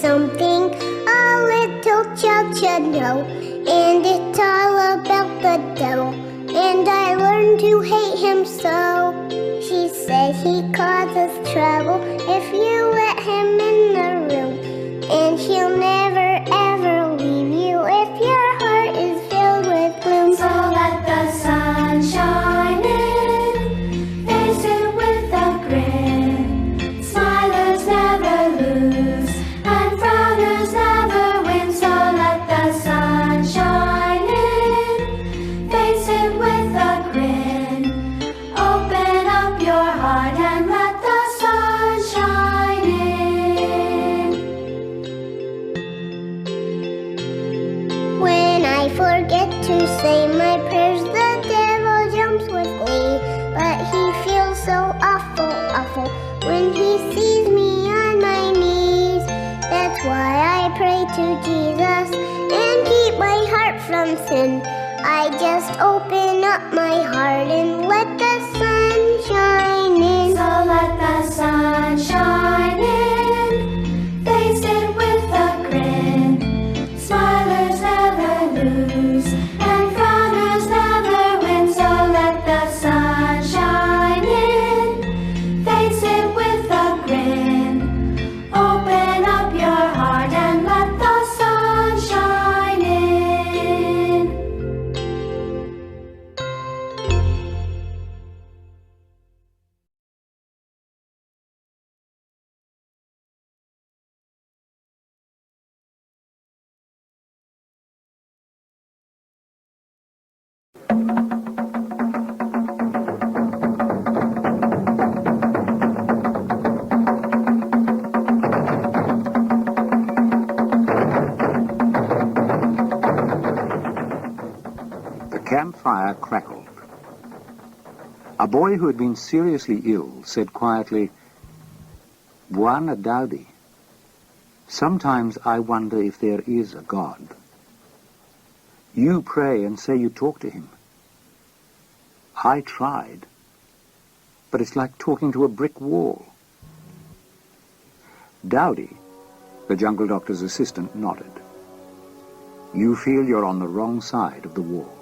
something a little child should know, and it's all about the devil, and I learned to hate him so. She said he causes trouble if you let him in the room, and he'll never ever leave you if your heart is filled with gloom. So let the sun shine in, face it with a grin. Smilers never lose, and frowners never win. So let the sun shine in, face it with a grin. Open up your heart and let the sun shine in. When I forget to say my prayers, the devil jumps with glee. But he feels so awful, awful when he sees me on my knees. That's why I pray to Jesus and keep my heart from sin. I just open up my heart and let the sun shine in. So let the sun shine in, face it with a grin. Smilers never lose, and frowners never win. So let the sun shine in, face it with a grin. Open up your heart and let the sun shine in. The campfire crackled. A boy who had been seriously ill said quietly, "Buana Dowdy, sometimes I wonder if there is a God. You pray and say you talk to him. I tried, but it's like talking to a brick wall." Dowdy, the jungle doctor's assistant, nodded. "You feel you're on the wrong side of the wall.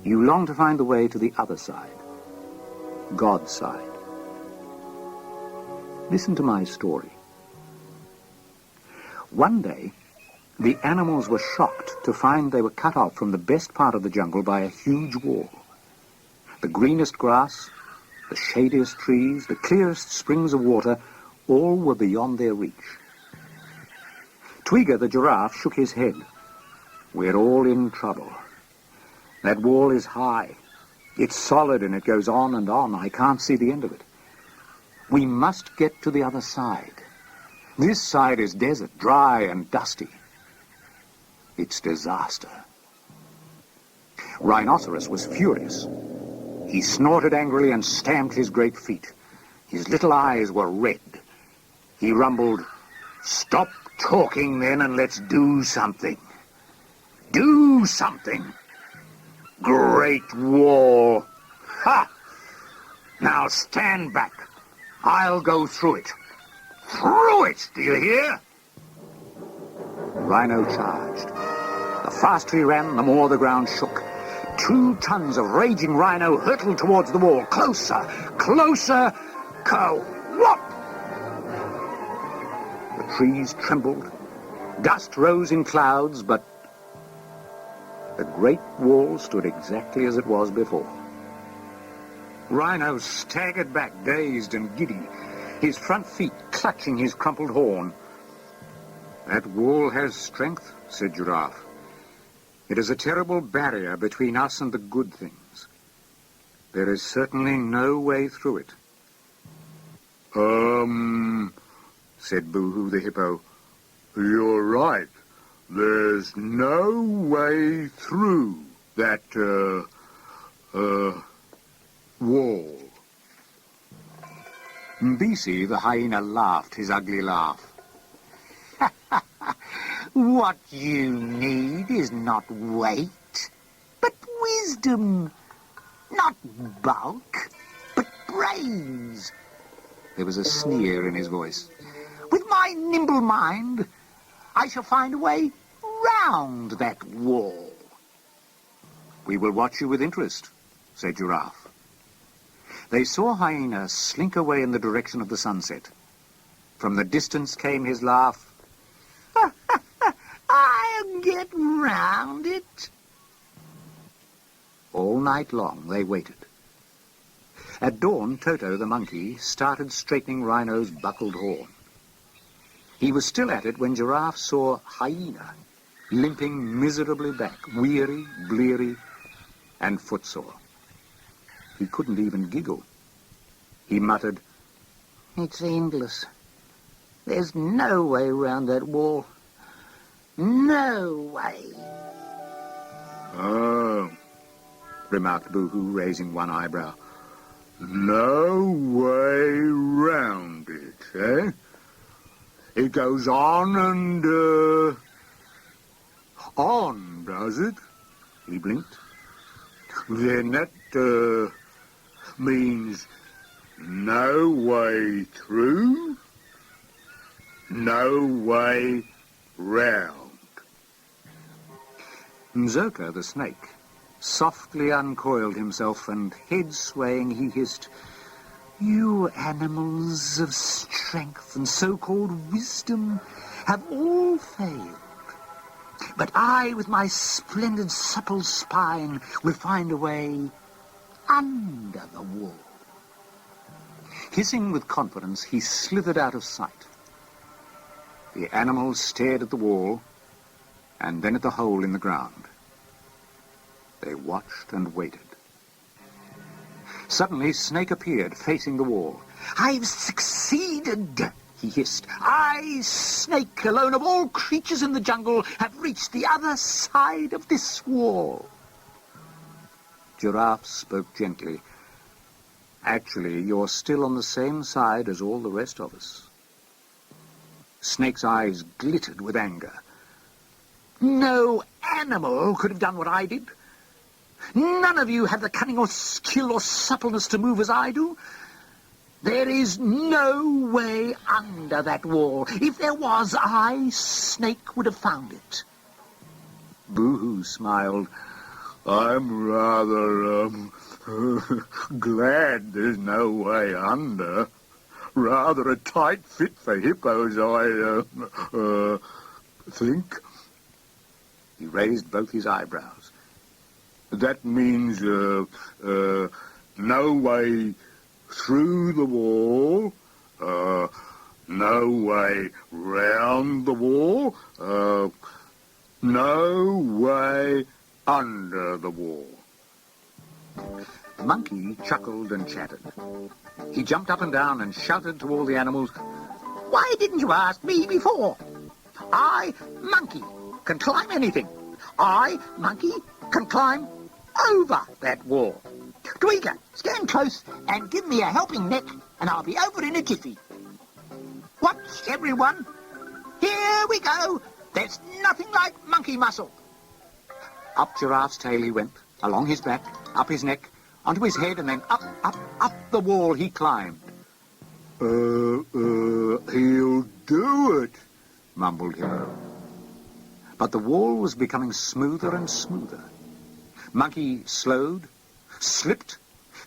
You long to find the way to the other side, God's side. Listen to my story. One day, the animals were shocked to find they were cut off from the best part of the jungle by a huge wall. The greenest grass, the shadiest trees, the clearest springs of water, all were beyond their reach. Twiga the giraffe shook his head. "We're all in trouble. That wall is high. It's solid and it goes on and on. I can't see the end of it. We must get to the other side. This side is desert, dry and dusty. It's disaster." Rhinoceros was furious. He snorted angrily and stamped his great feet. His little eyes were red. He rumbled, "Stop talking then and let's do something. Do something. Great wall. Ha! Now stand back. I'll go through it. Through it, do you hear?" Rhino charged. The faster he ran, the more the ground shook. 2 tons of raging rhino hurtled towards the wall. Closer, closer, ka-whop! The trees trembled. Dust rose in clouds, but the great wall stood exactly as it was before. Rhino staggered back, dazed and giddy, his front feet clutching his crumpled horn. "That wall has strength," said Giraffe. "It is a terrible barrier between us and the good things. There is certainly no way through it." Said Boo-Hoo the hippo. "You're right. There's no way through that, wall." Mbisi the hyena laughed his ugly laugh. "What you need is not weight, but wisdom. Not bulk, but brains." There was a sneer in his voice. With my nimble mind, I shall find a way round that wall. We will watch you with interest, said Giraffe. They saw Hyena slink away in the direction of the sunset. From the distance came his laugh. I'll get round it. All night long they waited. At dawn, Toto the monkey started straightening Rhino's buckled horn. He was still at it when Giraffe saw Hyena limping miserably back, weary, bleary, and footsore. He couldn't even giggle. He muttered, "It's endless. There's no way round that wall. No way." "Oh," remarked Boo-hoo, raising one eyebrow. "No way round it, eh? It goes on and, on, does it?" He blinked. "Then that, means no way through, no way round." Mzoka the snake softly uncoiled himself, and head swaying he hissed, "You animals of strength and so-called wisdom have all failed. But I, with my splendid supple spine, will find a way under the wall." Hissing with confidence, he slithered out of sight. The animals stared at the wall and then at the hole in the ground. They watched and waited. Suddenly, Snake appeared, facing the wall. "I've succeeded," he hissed. "I, Snake, alone of all creatures in the jungle, have reached the other side of this wall." Giraffe spoke gently. "Actually, you're still on the same side as all the rest of us." Snake's eyes glittered with anger. "No animal could have done what I did. None of you have the cunning or skill or suppleness to move as I do. There is no way under that wall. If there was, I, Snake, would have found it." Boo-hoo smiled. "I'm rather, glad there's no way under. Rather a tight fit for hippos, I think." He raised both his eyebrows. "That means, no way through the wall, no way round the wall, no way under the wall." Monkey chuckled and chattered. He jumped up and down and shouted to all the animals, "Why didn't you ask me before? I, Monkey, can climb anything. I, Monkey, can climb over that wall. Tweaker, stand close and give me a helping neck, and I'll be over in a jiffy. Watch, everyone. Here we go. There's nothing like monkey muscle." Up Giraffe's tail he went, along his back, up his neck, onto his head, and then up, up, up the wall he climbed. He'll do it," mumbled Hippo. But the wall was becoming smoother and smoother. Monkey slowed, slipped,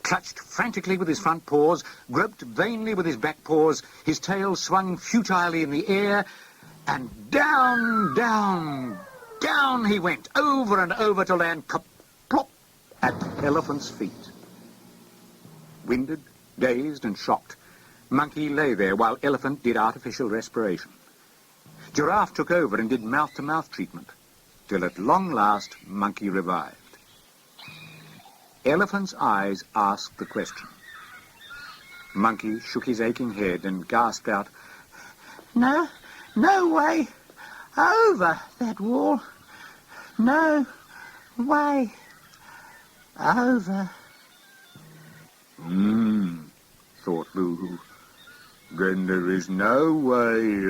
clutched frantically with his front paws, groped vainly with his back paws, his tail swung futilely in the air, and down, down, down he went, over and over to land plop at the elephant's feet. Winded, dazed, and shocked, Monkey lay there while Elephant did artificial respiration. Giraffe took over and did mouth-to-mouth treatment, till at long last Monkey revived. Elephant's eyes asked the question. Monkey shook his aching head and gasped out, No way over that wall. No way over." Thought Boo-hoo. "Then there is no way,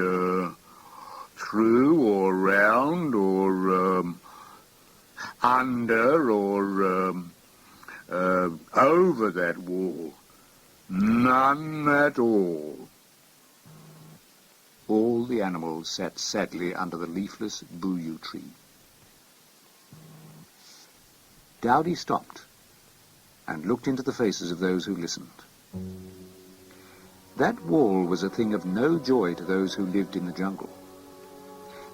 through or round or, under or, over that wall. None at all." All the animals sat sadly under the leafless booyoo tree. Dowdy stopped and looked into the faces of those who listened. That wall was a thing of no joy to those who lived in the jungle.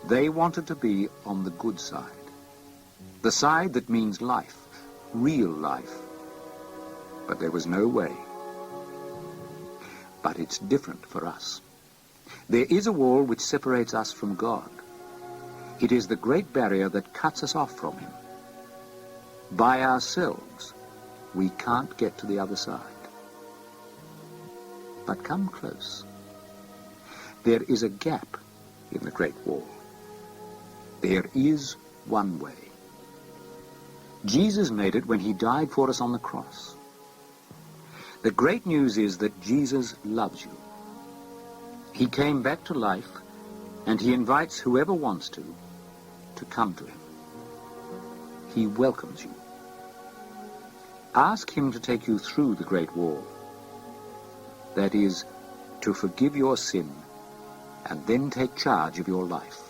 They wanted to be on the good side, the side that means life, real life. But there was no way. But it's different for us. There is a wall which separates us from God. It is the great barrier that cuts us off from him. By ourselves, we can't get to the other side. But come close. There is a gap in the Great Wall. There is one way. Jesus made it when he died for us on the cross. The great news is that Jesus loves you. He came back to life, and he invites whoever wants to come to him. He welcomes you. Ask him to take you through the Great Wall. That is, to forgive your sin and then take charge of your life.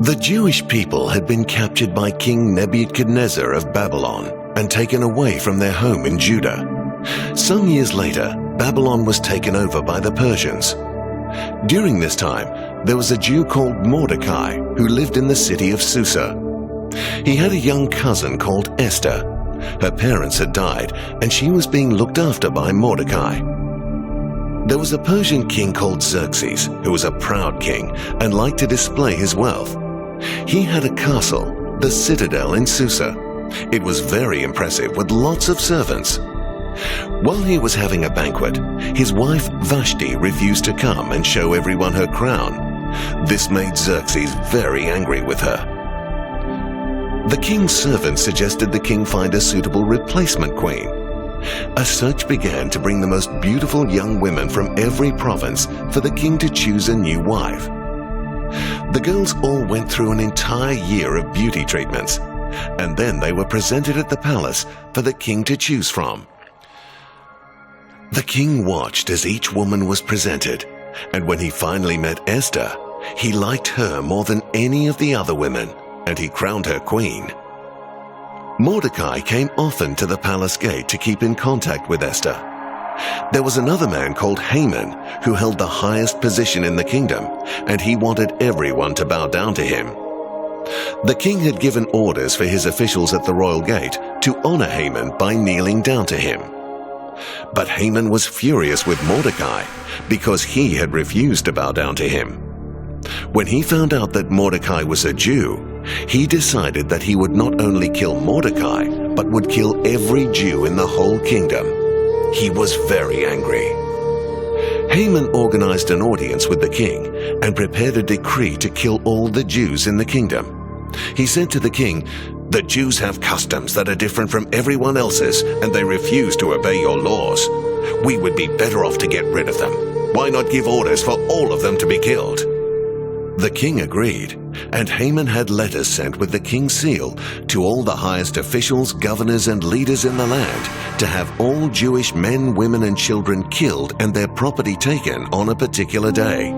The Jewish people had been captured by King Nebuchadnezzar of Babylon and taken away from their home in Judah. Some years later, Babylon was taken over by the Persians. During this time, there was a Jew called Mordecai who lived in the city of Susa. He had a young cousin called Esther. Her parents had died, and she was being looked after by Mordecai. There was a Persian king called Xerxes, who was a proud king and liked to display his wealth. He had a castle, the citadel in Susa. It was very impressive with lots of servants. While he was having a banquet, his wife Vashti refused to come and show everyone her crown. This made Xerxes very angry with her. The king's servants suggested the king find a suitable replacement queen. A search began to bring the most beautiful young women from every province for the king to choose a new wife. The girls all went through an entire year of beauty treatments, and then they were presented at the palace for the king to choose from. The king watched as each woman was presented, and when he finally met Esther, he liked her more than any of the other women, and he crowned her queen. Mordecai came often to the palace gate to keep in contact with Esther. There was another man called Haman who held the highest position in the kingdom, and he wanted everyone to bow down to him. The king had given orders for his officials at the royal gate to honor Haman by kneeling down to him. But Haman was furious with Mordecai because he had refused to bow down to him. When he found out that Mordecai was a Jew, he decided that he would not only kill Mordecai, but would kill every Jew in the whole kingdom. He was very angry. Haman organized an audience with the king and prepared a decree to kill all the Jews in the kingdom. He said to the king, "The Jews have customs that are different from everyone else's, and they refuse to obey your laws. We would be better off to get rid of them. Why not give orders for all of them to be killed?" The king agreed, and Haman had letters sent with the king's seal to all the highest officials, governors, and leaders in the land to have all Jewish men, women, and children killed and their property taken on a particular day.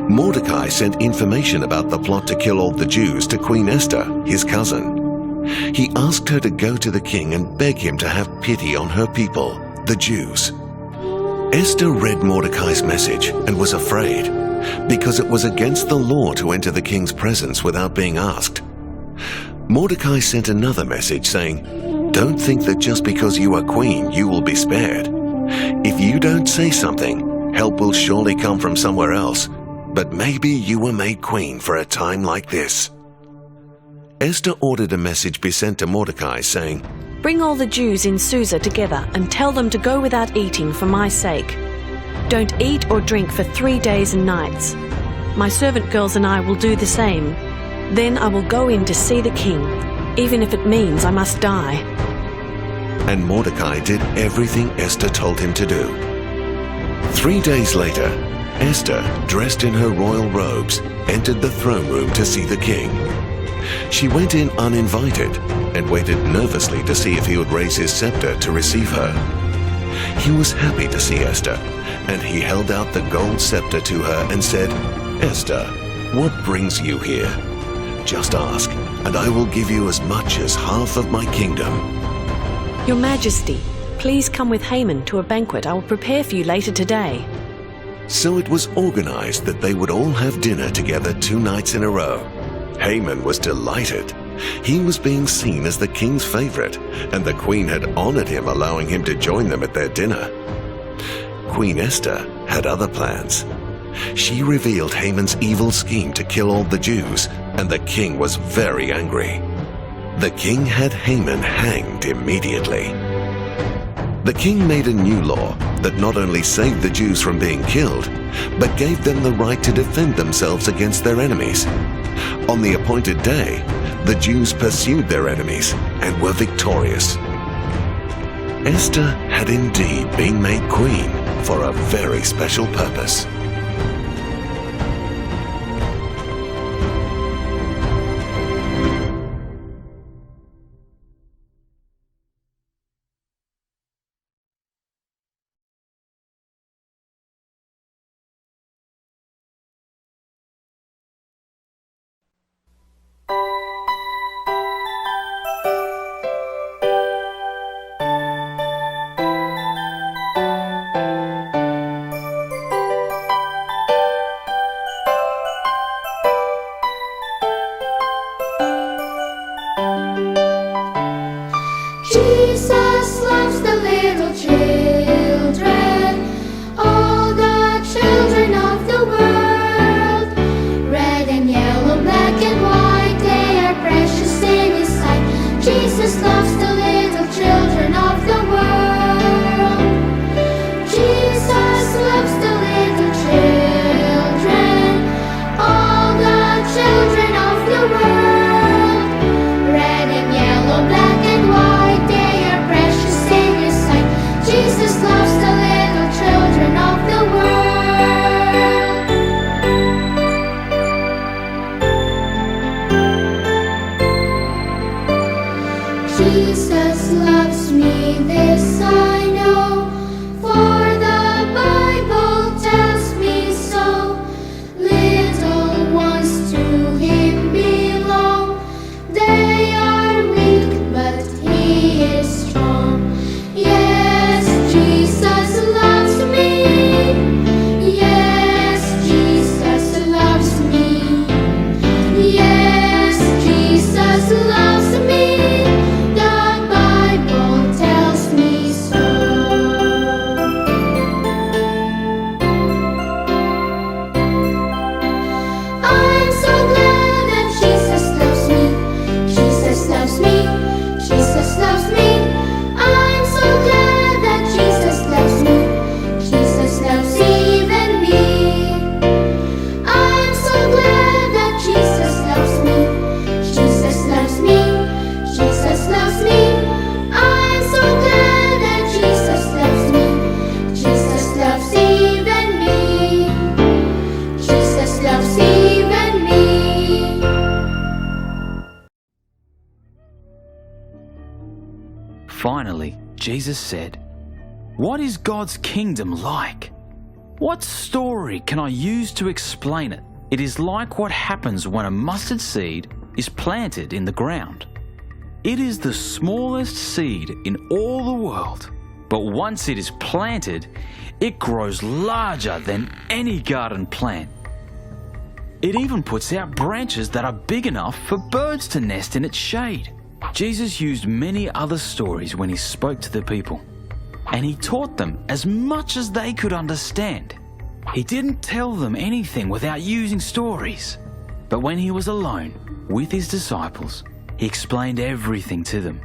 Mordecai sent information about the plot to kill all the Jews to Queen Esther, his cousin. He asked her to go to the king and beg him to have pity on her people, the Jews. Esther read Mordecai's message and was afraid, because it was against the law to enter the king's presence without being asked. Mordecai sent another message saying, "Don't think that just because you are queen, you will be spared. If you don't say something, help will surely come from somewhere else, but maybe you were made queen for a time like this." Esther ordered a message be sent to Mordecai saying, "Bring all the Jews in Susa together and tell them to go without eating for my sake. Don't eat or drink for 3 days and nights. My servant girls and I will do the same. Then I will go in to see the king, even if it means I must die." And Mordecai did everything Esther told him to do. 3 days later, Esther, dressed in her royal robes, entered the throne room to see the king. She went in uninvited and waited nervously to see if he would raise his scepter to receive her. He was happy to see Esther, and he held out the gold scepter to her and said, "Esther, what brings you here? Just ask, and I will give you as much as half of my kingdom." "Your Majesty, please come with Haman to a banquet I will prepare for you later today." So it was organized that they would all have dinner together 2 nights in a row. Haman was delighted. He was being seen as the king's favorite, and the queen had honored him, allowing him to join them at their dinner. Queen Esther had other plans. She revealed Haman's evil scheme to kill all the Jews, and the king was very angry. The king had Haman hanged immediately. The king made a new law that not only saved the Jews from being killed, but gave them the right to defend themselves against their enemies. On the appointed day, the Jews pursued their enemies and were victorious. Esther had indeed been made queen for a very special purpose. loves the little children, all the children of the world. Red and yellow, black and white, they are precious in His sight. Jesus loves the little children of the world. Jesus loves the little children, all the children of the world. Red and yellow, black and white, they are precious in His sight. Jesus loves the little children of the world. Jesus loves me, this I know, for the Bible tells me so. Little ones to Him belong. They are weak, but He is strong. Yes, Jesus loves me. Yes, Jesus loves me. Yes, Jesus loves me. The Bible tells me so. I'm so glad that Jesus loves me. Jesus loves me. Jesus loves me. I'm so glad that Jesus loves me. Jesus loves even me. I'm so glad that Jesus loves me. Jesus loves me. Jesus loves me. I'm so glad that Jesus loves me. Jesus loves even me. Jesus loves even me. Finally, Jesus said, "What is God's kingdom like? What story can I use to explain it? It is like what happens when a mustard seed is planted in the ground. It is the smallest seed in all the world, but once it is planted, it grows larger than any garden plant. It even puts out branches that are big enough for birds to nest in its shade." Jesus used many other stories when He spoke to the people, and He taught them as much as they could understand. He didn't tell them anything without using stories. But when He was alone with His disciples, He explained everything to them.